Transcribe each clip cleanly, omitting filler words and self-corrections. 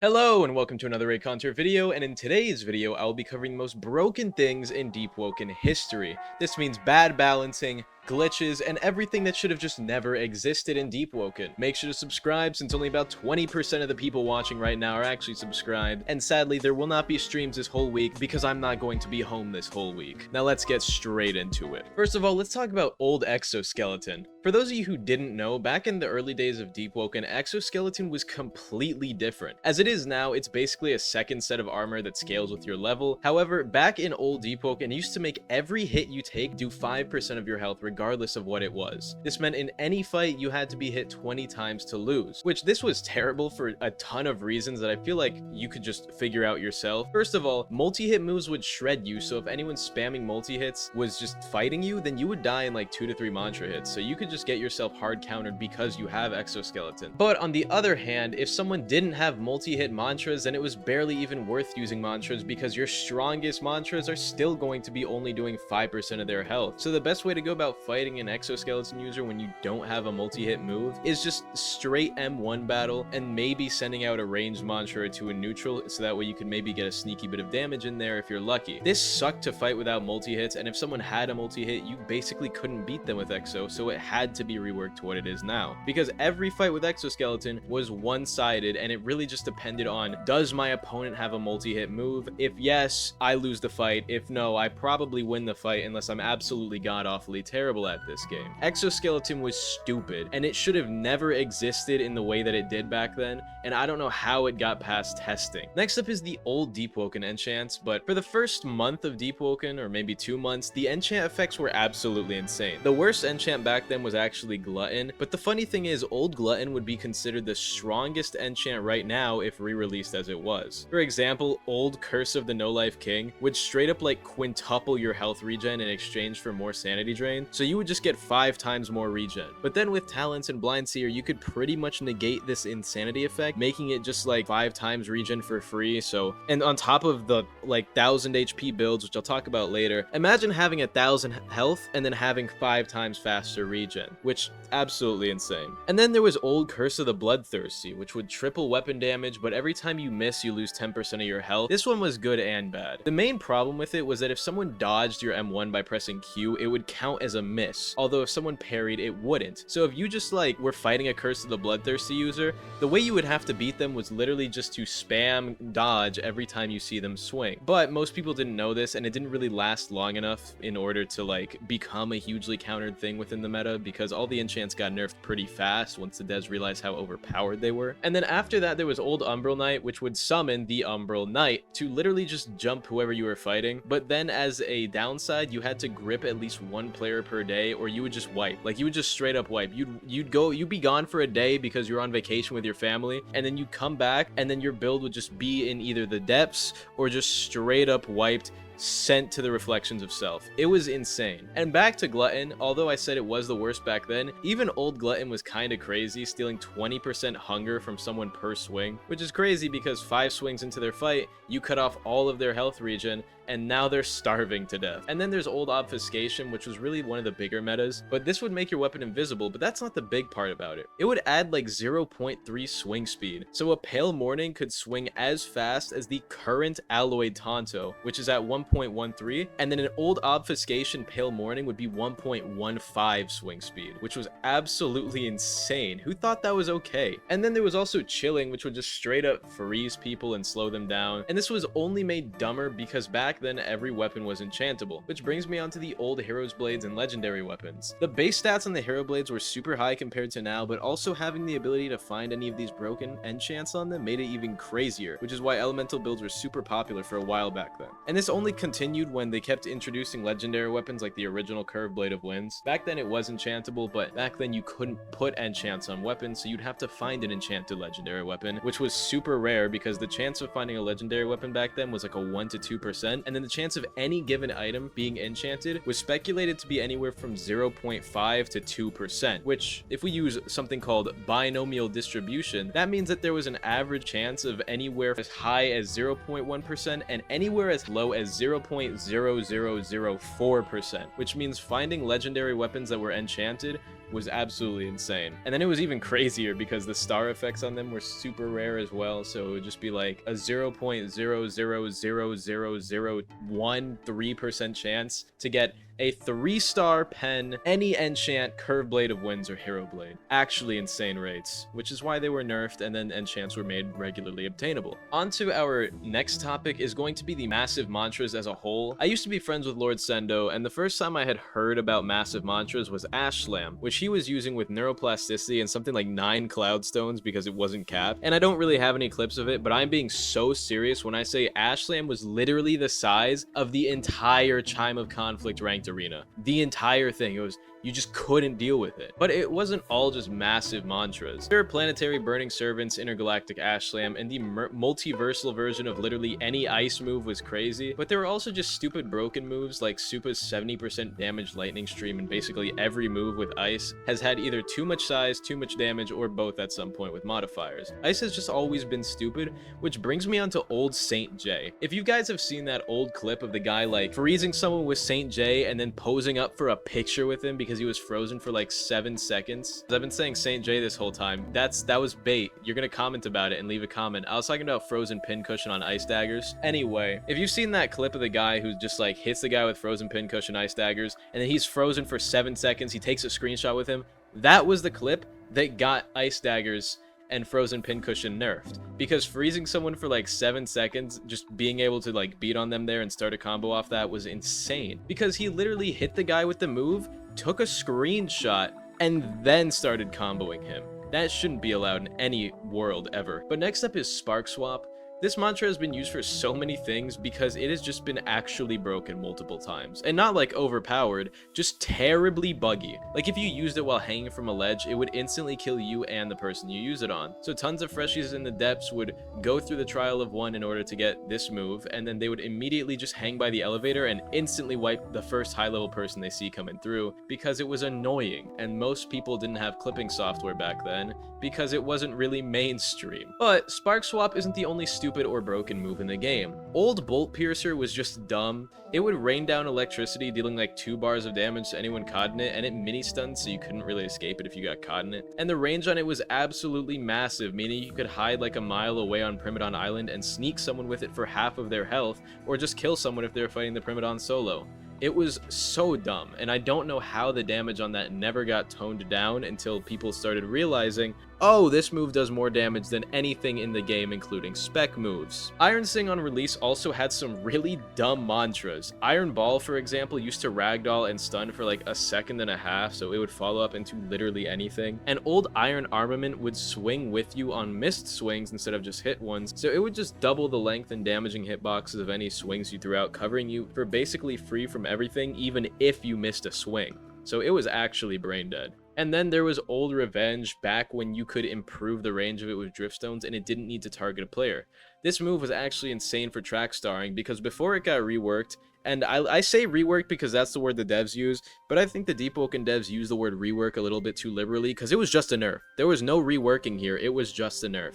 Hello and welcome to another Reaconteur video, and in today's video I will be covering the most broken things in Deepwoken history. This means bad balancing, glitches, and everything that should have just never existed in Deepwoken. Make sure to subscribe since only about 20% of the people watching right now are actually subscribed, and sadly there will not be streams this whole week because I'm not going to be home this whole week. Now let's get straight into it. First of all, let's talk about old Exoskeleton. For those of you who didn't know, back in the early days of Deepwoken, Exoskeleton was completely different. As it is now, it's basically a second set of armor that scales with your level. However, back in old Deepwoken, it used to make every hit you take do 5% of your health regardless of what it was. This meant in any fight you had to be hit 20 times to lose, which this was terrible for a ton of reasons that I feel like you could just figure out yourself. First of all, multi-hit moves would shred you, so if anyone spamming multi-hits was just fighting you, then you would die in like 2 to 3 mantra hits, so you could just get yourself hard countered because you have Exoskeleton. But on the other hand, if someone didn't have multi-hit mantras, then it was barely even worth using mantras because your strongest mantras are still going to be only doing 5% of their health. So the best way to go about fighting an Exoskeleton user when you don't have a multi-hit move is just straight M1 battle and maybe sending out a ranged mantra to a neutral, so that way you can maybe get a sneaky bit of damage in there if you're lucky. This sucked to fight without multi-hits, and if someone had a multi-hit, you basically couldn't beat them with Exo, so it had to be reworked to what it is now. Because every fight with Exoskeleton was one-sided, and it really just depended on, does my opponent have a multi-hit move? If yes, I lose the fight. If no, I probably win the fight unless I'm absolutely god-awfully terrible at this game. Exoskeleton was stupid, and it should have never existed in the way that it did back then, and I don't know how it got past testing. Next up is the old Deepwoken enchants, but for the first month of Deepwoken, or maybe 2 months, the enchant effects were absolutely insane. The worst enchant back then was actually Glutton, but the funny thing is, old Glutton would be considered the strongest enchant right now if re-released as it was. For example, old Curse of the No Life King would straight up like quintuple your health regen in exchange for more sanity drain, so you would just get 5 times more regen. But then with Talents and Blind Seer, you could pretty much negate this insanity effect, making it just like 5 times regen for free. So, and on top of the like 1000 HP builds, which I'll talk about later, imagine having 1000 health and then having 5 times faster regen, which absolutely insane. And then there was old Curse of the Bloodthirsty, which would triple weapon damage, but every time you miss you lose 10% of your health. This one was good and bad. The main problem with it was that if someone dodged your M1 by pressing Q, it would count as a miss, although if someone parried, it wouldn't. So if you just like were fighting a Curse of the Bloodthirsty user, the way you would have to beat them was literally just to spam dodge every time you see them swing. But most people didn't know this, and it didn't really last long enough in order to like become a hugely countered thing within the meta, because all the enchants got nerfed pretty fast once the devs realized how overpowered they were. And then after that there was old Umbral Knight, which would summon the Umbral Knight to literally just jump whoever you were fighting, but then as a downside you had to grip at least 1 player per day, or you would just wipe. Like, you would just straight up wipe. You'd be gone for a day because you're on vacation with your family, and then you'd come back and then your build would just be in either the depths or just straight up wiped, sent to the reflections of self. It was insane. And back to Glutton, although I said it was the worst back then, even old Glutton was kinda crazy, stealing 20% hunger from someone per swing, which is crazy because 5 swings into their fight, you cut off all of their health regen, and now they're starving to death. And then there's old Obfuscation, which was really one of the bigger metas, but this would make your weapon invisible, but that's not the big part about it. It would add like 0.3 swing speed, so a Pale Morning could swing as fast as the current Alloyed Tonto, which is at 1.13, and then an old Obfuscation Pale Morning would be 1.15 swing speed, which was absolutely insane. Who thought that was okay? And then there was also Chilling, which would just straight up freeze people and slow them down, and this was only made dumber because back then every weapon was enchantable, which brings me onto the old Hero's Blades and legendary weapons. The base stats on the Hero Blades were super high compared to now, but also having the ability to find any of these broken enchants on them made it even crazier, which is why elemental builds were super popular for a while back then. And this only continued when they kept introducing legendary weapons like the original Curved Blade of Winds. Back then it was enchantable, but back then you couldn't put enchants on weapons, so you'd have to find an enchanted legendary weapon, which was super rare because the chance of finding a legendary weapon back then was like a 1 to 2%, and then the chance of any given item being enchanted was speculated to be anywhere from 0.5 to 2%, which, if we use something called binomial distribution, that means that there was an average chance of anywhere as high as 0.1% and anywhere as low as 0.0004%, which means finding legendary weapons that were enchanted was absolutely insane. And then it was even crazier because the star effects on them were super rare as well, so it would just be like a 0.0000013% chance to get a 3-star pen, any enchant, Curved Blade of Winds, or Hero Blade. Actually insane rates, which is why they were nerfed and then enchants were made regularly obtainable. On to our next topic is going to be the massive mantras as a whole. I used to be friends with Lord Sendo, and the first time I had heard about massive mantras was Ash Slam, which he was using with neuroplasticity and something like 9 cloud stones because it wasn't capped. And I don't really have any clips of it, but I'm being so serious when I say Ash Slam was literally the size of the entire Chime of Conflict ranked arena. The entire thing. You just couldn't deal with it. But it wasn't all just massive mantras. There are Planetary Burning Servants, Intergalactic Ash Slam, and the multiversal version of literally any ice move was crazy. But there were also just stupid broken moves like Supa's 70% damage Lightning Stream, and basically every move with ice has had either too much size, too much damage, or both at some point with modifiers. Ice has just always been stupid, which brings me onto old Saint J. If you guys have seen that old clip of the guy like freezing someone with Saint J and then posing up for a picture with him because he was frozen for like 7 seconds. I've been saying Saint J this whole time. That was bait. You're gonna comment about it and leave a comment. I was talking about frozen pincushion on ice daggers. Anyway, if you've seen that clip of the guy who just like hits the guy with frozen pincushion ice daggers and then he's frozen for 7 seconds, he takes a screenshot with him. That was the clip that got ice daggers and frozen pincushion nerfed, because freezing someone for like 7 seconds, just being able to like beat on them there and start a combo off that was insane, because he literally hit the guy with the move, took a screenshot, and then started comboing him. That shouldn't be allowed in any world ever. But next up is Spark Swap. This mantra has been used for so many things because it has just been actually broken multiple times. And not like overpowered, just terribly buggy. Like if you used it while hanging from a ledge, it would instantly kill you and the person you use it on. So tons of freshies in the depths would go through the trial of one in order to get this move, and then they would immediately just hang by the elevator and instantly wipe the first high level person they see coming through because it was annoying. And most people didn't have clipping software back then because it wasn't really mainstream. But Spark Swap isn't the only stupid or broken move in the game. Old Bolt Piercer was just dumb. It would rain down electricity, dealing like 2 bars of damage to anyone caught in it, and it mini stunned, so you couldn't really escape it if you got caught in it. And the range on it was absolutely massive, meaning you could hide like a mile away on Primadon Island and sneak someone with it for half of their health, or just kill someone if they're fighting the Primadon solo. It was so dumb, and I don't know how the damage on that never got toned down until people started realizing, oh, this move does more damage than anything in the game, including spec moves. Iron Sing on release also had some really dumb mantras. Iron Ball, for example, used to ragdoll and stun for like a second and a half, so it would follow up into literally anything. And old Iron Armament would swing with you on missed swings instead of just hit ones, so it would just double the length and damaging hitboxes of any swings you threw out, covering you for basically free from everything, even if you missed a swing. So it was actually brain dead. And then there was Old Revenge, back when you could improve the range of it with Driftstones and it didn't need to target a player. This move was actually insane for track starring because before it got reworked, and I say reworked because that's the word the devs use, but I think the Deepwoken devs use the word rework a little bit too liberally because it was just a nerf. There was no reworking here, it was just a nerf.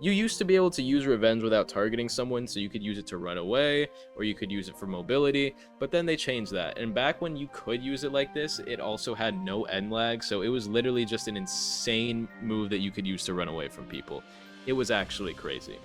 You used to be able to use Revenge without targeting someone, so you could use it to run away, or you could use it for mobility, but then they changed that. And back when you could use it like this, it also had no end lag, so it was literally just an insane move that you could use to run away from people. It was actually crazy.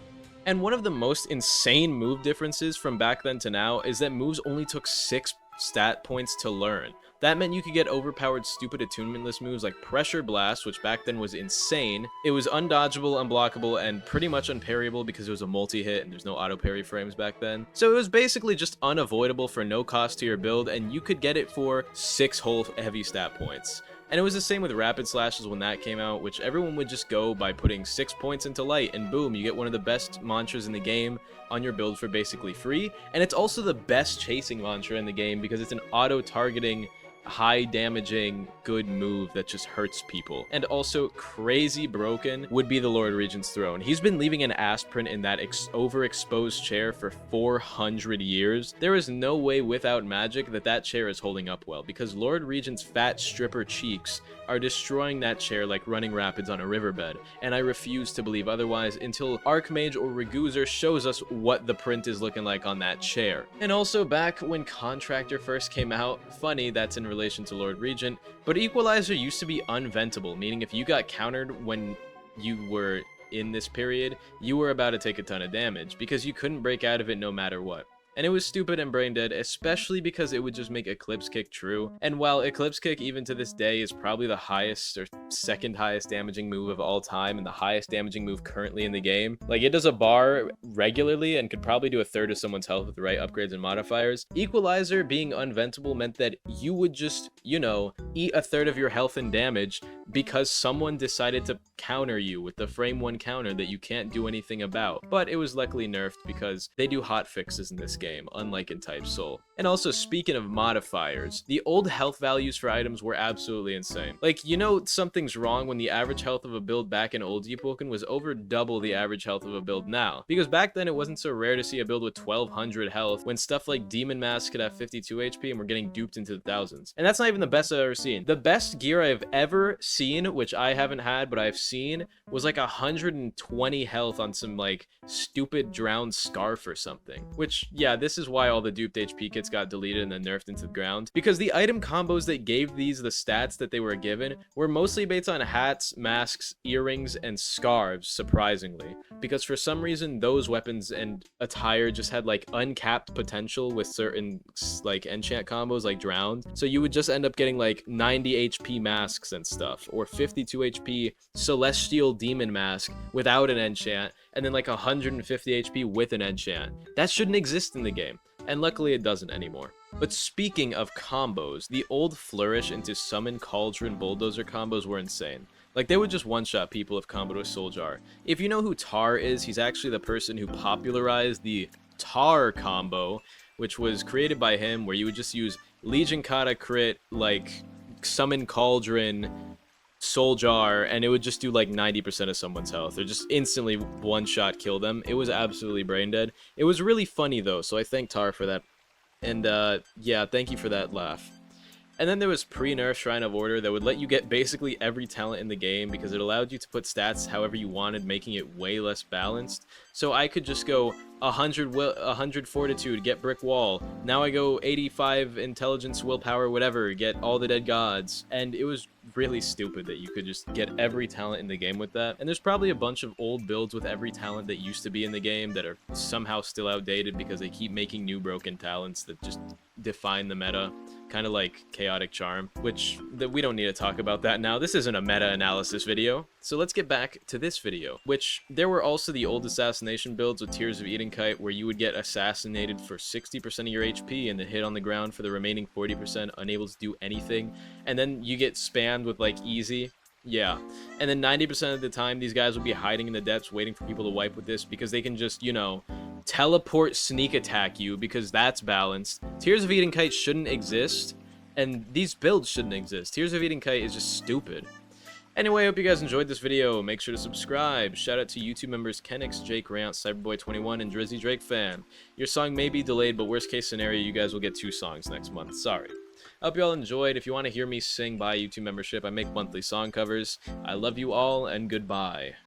And one of the most insane move differences from back then to now is that moves only took 6 stat points to learn. That meant you could get overpowered stupid attunementless moves like Pressure Blast, which back then was insane. It was undodgeable, unblockable, and pretty much unparryable because it was a multi-hit and there's no auto parry frames back then. So it was basically just unavoidable for no cost to your build, and you could get it for 6 whole heavy stat points. And it was the same with Rapid Slashes when that came out, which everyone would just go by putting 6 points into Light, and boom, you get one of the best mantras in the game on your build for basically free. And it's also the best chasing mantra in the game because it's an auto-targeting, high damaging, good move that just hurts people. And also crazy broken would be the Lord Regent's Throne. He's been leaving an ass print in that overexposed chair for 400 years. There is no way without magic that chair is holding up well, because Lord Regent's fat stripper cheeks are destroying that chair like running rapids on a riverbed, and I refuse to believe otherwise until Archmage or Raguzer shows us what the print is looking like on that chair. And also back when Contractor first came out, funny that's in relation to Lord Regent, but Equalizer used to be unventable, meaning if you got countered when you were in this period, you were about to take a ton of damage, because you couldn't break out of it no matter what. And it was stupid and brain dead, especially because it would just make Eclipse Kick true. And while Eclipse Kick, even to this day, is probably the highest or second highest damaging move of all time and the highest damaging move currently in the game, like, it does a bar regularly and could probably do a third of someone's health with the right upgrades and modifiers. Equalizer being unventable meant that you would just, you know, eat a third of your health and damage because someone decided to counter you with the frame 1 counter that you can't do anything about. But it was luckily nerfed because they do hot fixes in this game, unlike in Type Soul. And also, speaking of modifiers, the old health values for items were absolutely insane. Like, you know something's wrong when the average health of a build back in old Deepwoken was over double the average health of a build now. Because back then it wasn't so rare to see a build with 1200 health when stuff like Demon Mask could have 52 HP and we're getting duped into the thousands. And that's not even the best I've ever seen. The best gear I've ever seen, which I haven't had but I've seen, was like 120 health on some like stupid drowned scarf or something. Which, yeah, this is why all the duped HP kits got deleted and then nerfed into the ground, because the item combos that gave these the stats that they were given were mostly based on hats, masks, earrings, and scarves, surprisingly, because for some reason those weapons and attire just had like uncapped potential with certain like enchant combos like drowned, so you would just end up getting like 90 HP masks and stuff, or 52 HP celestial demon mask without an enchant, and then like 150 HP with an enchant. That shouldn't exist in the game, and luckily it doesn't anymore. But speaking of combos, the old Flourish into Summon, Cauldron, Bulldozer combos were insane. Like, they would just one-shot people if comboed with Soul Jar. If you know who Tar is, he's actually the person who popularized the Tar combo, which was created by him, where you would just use Legion Kata crit, like, Summon Cauldron, Soul Jar, and it would just do like 90% of someone's health, or just instantly one-shot kill them. It was absolutely brain dead. It was really funny though, so I thank Tar for that. And yeah, thank you for that laugh. And then there was pre-nerf Shrine of Order that would let you get basically every talent in the game because it allowed you to put stats however you wanted, making it way less balanced. So I could just go 100 Fortitude, get Brick Wall. Now I go 85 Intelligence, Willpower, whatever, get all the Dead Gods. And it was really stupid that you could just get every talent in the game with that. And there's probably a bunch of old builds with every talent that used to be in the game that are somehow still outdated because they keep making new broken talents that just define the meta. Kind of like Chaotic Charm, which we don't need to talk about that now. This isn't a meta-analysis video. So let's get back to this video, which there were also the old assassination builds with Tears of Edenkite, where you would get assassinated for 60% of your HP and then hit on the ground for the remaining 40%, unable to do anything. And then you get spammed with like easy. Yeah, and then 90% of the time these guys will be hiding in the depths waiting for people to wipe with this because they can just, you know, teleport sneak attack you because that's balanced. Tears of Edenkite shouldn't exist, and these builds shouldn't exist. Tears of Edenkite is just stupid. Anyway, I hope you guys enjoyed this video. Make sure to subscribe. Shout out to YouTube members Kenix, Jake Rant, Cyberboy21, and Drizzy Drake Fan. Your song may be delayed, but worst case scenario, you guys will get 2 songs next month. Sorry. I hope you all enjoyed. If you want to hear me sing, buy a YouTube membership. I make monthly song covers. I love you all, and goodbye.